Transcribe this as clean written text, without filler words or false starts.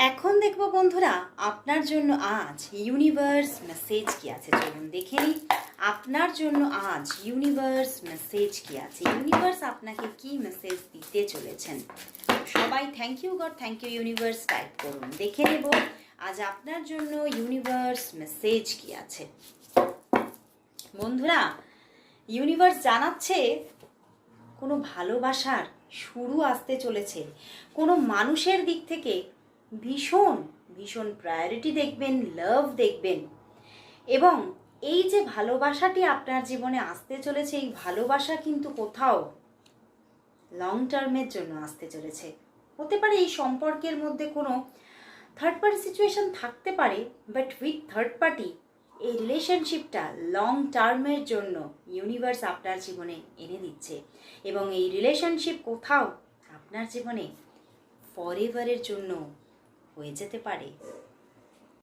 এখন দেখব বন্ধুরা আপনার জন্য আজ ইউনিভার্স মেসেজ কি আছে। চলুন দেখে নিই আপনার জন্য আজ ইউনিভার্স মেসেজ কি আছে। ইউনিভার্স আপনাকে কি মেসেজ দিতে চলেছেন। সবাই thank you God, thank you universe type করুন। দেখে নেব আজ আপনার জন্য ইউনিভার্স মেসেজ কি আছে। বন্ধুরা, ইউনিভার্স জানাচ্ছে কোনো ভালোবাসার শুরু আসতে চলেছে। কোনো মানুষের দিক থেকে ভীষণ ভীষণ প্রায়োরিটি দেখবেন, লাভ দেখবেন, এবং এই যে ভালোবাসাটি আপনার জীবনে আসতে চলেছে, এই ভালোবাসা কিন্তু কোথাও লং টার্মের জন্য আসতে চলেছে। হতে পারে এই সম্পর্কের মধ্যে কোনো থার্ড পার্টি সিচুয়েশন থাকতে পারে, বাট উইথ থার্ড পার্টি এই রিলেশনশিপটা লং টার্মের জন্য ইউনিভার্স আপনার জীবনে এনে দিচ্ছে, এবং এই রিলেশনশিপ কোথাও আপনার জীবনে ফরএভারের জন্য হয়ে যেতে পারে।